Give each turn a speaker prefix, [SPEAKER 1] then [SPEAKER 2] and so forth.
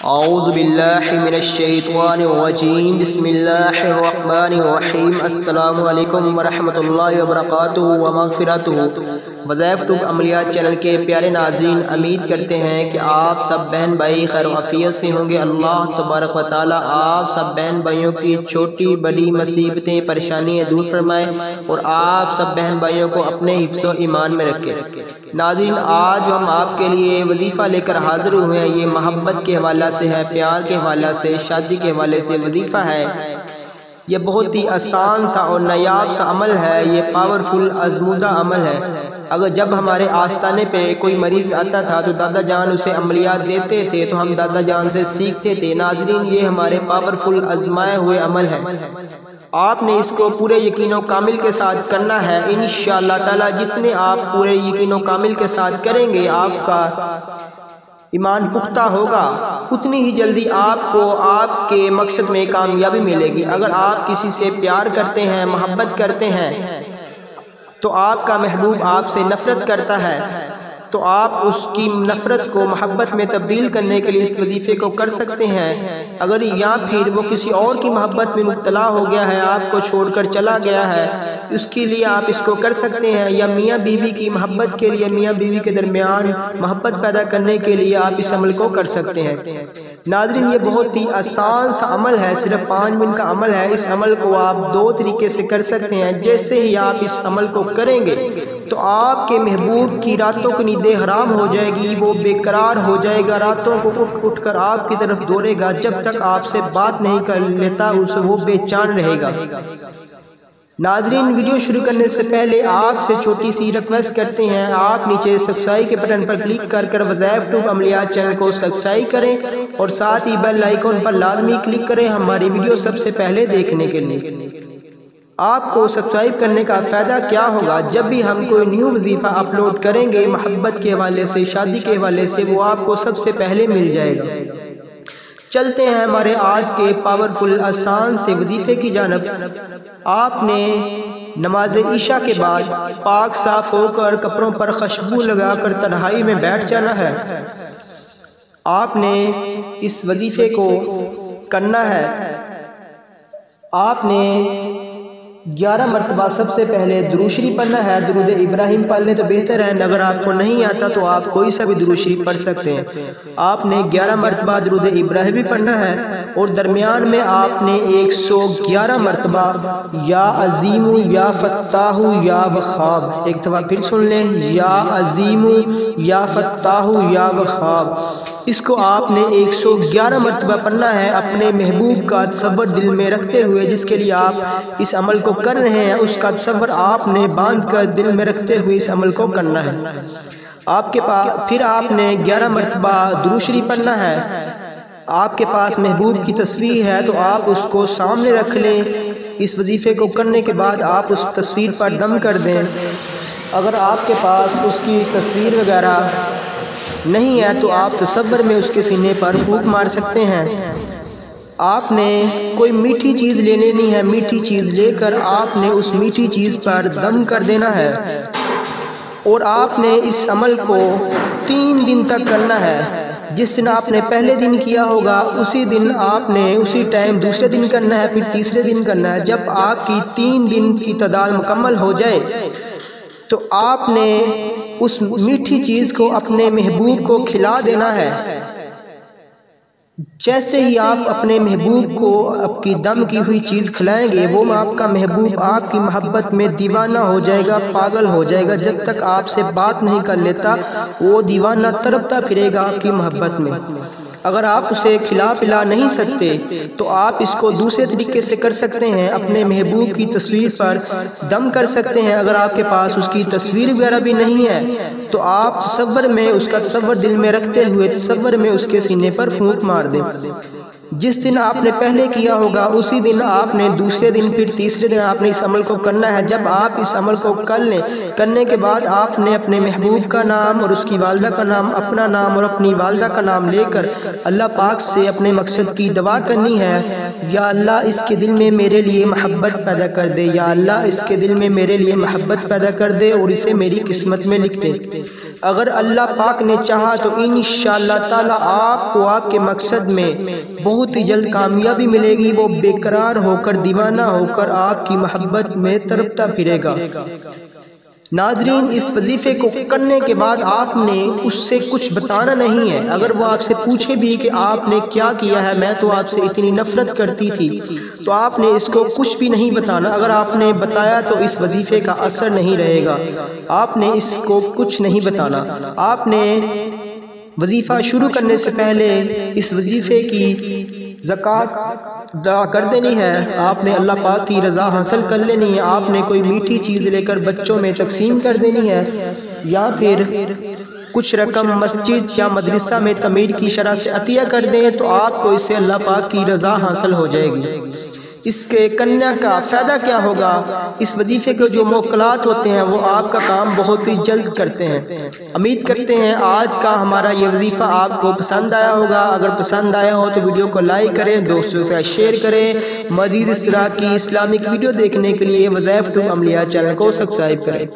[SPEAKER 1] اعوذ باللہ من الشیطان الرجیم بسم اللہ الرحمن الرحیم السلام علیکم ورحمۃ اللہ وبرکاتہ ومغفرتہ۔ وظائف ٹیوب عملیات چینل کے پیارے ناظرین، امید کرتے ہیں کہ آپ سب بہن بھائی خیر و عافیت سے ہوں گے۔ اللہ تبارک و تعالیٰ آپ سب بہن بھائیوں کی چھوٹی بڑی مصیبتیں پریشانیاں دور فرمائے اور آپ سب بہن بھائیوں کو اپنے حفظ و ایمان میں رکھے۔ ناظرین، آج ہم آپ کے لیے وظیفہ لے کر حاضر ہوئے ہیں۔ یہ محبت کے حوالہ سے ہے، پیار کے حوالے سے، شادی کے حوالے سے وظیفہ ہے۔ یہ بہت ہی آسان سا اور نایاب سا عمل ہے، یہ پاورفل آزمودہ عمل ہے۔ اگر جب ہمارے آستانے پہ کوئی مریض آتا تھا تو دادا جان اسے عملیات دیتے تھے تو ہم دادا جان سے سیکھتے تھے۔ ناظرین، یہ ہمارے پاورفل آزمائے ہوئے عمل ہے۔ آپ نے اس کو پورے یقین و کامل کے ساتھ کرنا ہے۔ انشاءاللہ تعالی جتنے آپ پورے یقین و کامل کے ساتھ کریں گے، آپ کا ایمان پختہ ہوگا، اتنی ہی جلدی آپ کو آپ کے مقصد میں کامیابی ملے گی۔ اگر آپ کسی سے پیار کرتے ہیں، محبت کرتے ہیں تو آپ کا محبوب آپ سے نفرت کرتا ہے، تو آپ اس کی نفرت کو محبت میں تبدیل کرنے کے لیے اس وظیفے کو کر سکتے ہیں۔ اگر یا پھر وہ کسی اور کی محبت میں مبتلا ہو گیا ہے، آپ کو چھوڑ کر چلا گیا ہے، اس کے لیے آپ اس کو کر سکتے ہیں۔ یا میاں بیوی کی محبت کے لیے، میاں بیوی کے درمیان محبت پیدا کرنے کے لیے آپ اس عمل کو کر سکتے ہیں۔ ناظرین، یہ بہت ہی آسان سا عمل ہے، صرف 5 منٹ کا عمل ہے۔ اس عمل کو آپ 2 طریقے سے کر سکتے ہیں۔ جیسے ہی آپ اس عمل کو کریں گے تو آپ کے محبوب کی راتوں کی نیندیں حرام ہو جائے گی، وہ بے قرار ہو جائے گا، راتوں کو اٹھ کر آپ کی طرف دوڑے گا، جب تک آپ سے بات نہیں کر لیتا اسے وہ بے چین رہے گا۔ ناظرین، ویڈیو شروع کرنے سے پہلے آپ سے چھوٹی سی ریکویسٹ کرتے ہیں، آپ نیچے سبسکرائب کے بٹن پر کلک کر وظائف ٹیوب عملیات چینل کو سبسکرائب کریں اور ساتھ ہی بیل آئیکن پر لازمی کلک کریں ہماری ویڈیو سب سے پہلے دیکھنے کے لیے۔ آپ کو سبسکرائب کرنے کا فائدہ کیا ہوگا؟ جب بھی ہم کوئی نیو وظیفہ اپلوڈ کریں گے محبت کے حوالے سے، شادی کے حوالے سے، وہ آپ کو سب سے پہلے مل جائے گا۔ چلتے ہیں ہمارے آج کے پاورفل آسان سے وظیفے کی جانب۔ آپ نے نماز عشاء کے بعد پاک صاف ہو کر کپڑوں پر خوشبو لگا کر تنہائی میں بیٹھ جانا ہے۔ آپ نے اس وظیفے کو کرنا ہے۔ آپ نے 11 مرتبہ سب سے پہلے درود شریف پڑھنا ہے۔ درود ابراہیم پڑھ لیں تو بہتر ہے، اگر آپ کو نہیں آتا تو آپ کوئی سا بھی درود شریف پڑھ سکتے ہیں۔ آپ نے 11 مرتبہ درود ابراہیمی پڑھنا ہے اور درمیان میں آپ نے 111 مرتبہ یا عظیم یا فتاح یا وہاب، ایک دفعہ پھر سن لیں، یا عظیم یا فتاح یا وہاب، اس کو آپ نے 111 مرتبہ پڑھنا ہے، اپنے محبوب کا تصور دل میں رکھتے ہوئے۔ جس کے لیے آپ اس عمل کو کر رہے ہیں اس کا تصور آپ نے باندھ کر دل میں رکھتے ہوئے اس عمل کو کرنا ہے۔ آپ کے پاس پھر آپ نے 11 مرتبہ درود شریف پڑھنا ہے۔ آپ کے پاس محبوب کی تصویر ہے تو آپ اس کو سامنے رکھ لیں۔ اس وظیفے کو کرنے کے بعد آپ اس تصویر پر دم کر دیں۔ اگر آپ کے پاس اس کی تصویر وغیرہ نہیں ہے تو آپ تصور میں اس کے سینے پر پھونک مار سکتے ہیں۔ آپ نے کوئی میٹھی چیز لے لینی ہے، میٹھی چیز لے کر آپ نے اس میٹھی چیز پر دم کر دینا ہے اور آپ نے اس عمل کو 3 دن تک کرنا ہے۔ جس دن آپ نے پہلے دن کیا ہوگا اسی دن آپ نے اسی ٹائم دوسرے دن کرنا ہے، پھر تیسرے دن کرنا ہے۔ جب آپ کی 3 دن کی تعداد مکمل ہو جائے تو آپ نے اس میٹھی چیز کو اپنے محبوب کو کھلا دینا ہے۔ جیسے ہی آپ اپنے محبوب کو آپ کی دم کی ہوئی چیز کھلائیں گے، وہ آپ کا محبوب آپ کی محبت میں دیوانہ ہو جائے گا، پاگل ہو جائے گا، جب تک آپ سے بات نہیں کر لیتا وہ دیوانہ تڑپتا پھرے گا آپ کی محبت میں۔ اگر آپ اسے کھلا پلا نہیں سکتے تو آپ اس کو دوسرے طریقے سے کر سکتے ہیں، اپنے محبوب کی تصویر پر دم کر سکتے ہیں۔ اگر آپ کے پاس اس کی تصویر وغیرہ بھی نہیں ہے تو آپ تصور میں اس کا تصور دل میں رکھتے ہوئے تصور میں اس کے سینے پر پھونک مار دیں۔ جس دن آپ نے پہلے کیا ہوگا اسی دن آپ نے دوسرے دن پھر تیسرے دن آپ نے اس عمل کو کرنا ہے۔ جب آپ اس عمل کو کر لیں، کرنے کے بعد آپ نے اپنے محبوب کا نام اور اس کی والدہ کا نام، اپنا نام اور اپنی والدہ کا نام لے کر اللہ پاک سے اپنے مقصد کی دعا کرنی ہے۔ یا اللہ اس کے دل میں میرے لیے محبت پیدا کر دے، یا اللہ اس کے دل میں میرے لیے محبت پیدا کر دے اور اسے میری قسمت میں لکھ دے۔ اگر اللہ پاک نے چاہا تو انشاءاللہ تعالی آپ کو آپ کے مقصد میں بہت ہی جلد کامیابی ملے گی۔ وہ بے قرار ہو کر دیوانہ ہو کر آپ کی محبت میں تڑپتا پھرے گا۔ ناظرین، اس وظیفے کو کرنے کے بعد آپ نے اس سے کچھ بتانا نہیں ہے۔ اگر وہ آپ سے پوچھے بھی کہ آپ نے کیا کیا ہے، میں تو آپ سے اتنی نفرت کرتی تھی، تو آپ نے اس کو کچھ بھی نہیں بتانا۔ اگر آپ نے بتایا تو اس وظیفے کا اثر نہیں رہے گا۔ آپ نے اس کو کچھ نہیں بتانا۔ آپ نے وظیفہ شروع کرنے سے پہلے اس وظیفے کی زکوٰۃ ادا کر دینی ہے۔ آپ نے اللہ پاک کی رضا حاصل کر لینی ہے۔ آپ نے کوئی میٹھی چیز لے کر بچوں میں تقسیم کر دینی ہے، یا پھر کچھ رقم مسجد یا مدرسہ میں تعمیر کی شرح سے عطیہ کر دیں تو آپ کو اس سے اللہ پاک کی رضا حاصل ہو جائے گی۔ اس کے کرنے کا فائدہ کیا ہوگا؟ اس وظیفے کے جو موکلات ہوتے ہیں وہ آپ کا کام بہت ہی جلد کرتے ہیں۔ امید کرتے ہیں آج کا ہمارا یہ وظیفہ آپ کو پسند آیا ہوگا۔ اگر پسند آیا ہو تو ویڈیو کو لائک کریں، دوستوں کے ساتھ شیئر کریں۔ مزید اس طرح کی اسلامک ویڈیو دیکھنے کے لیے وظائف ٹیوب عملیات چینل کو سبسکرائب کریں۔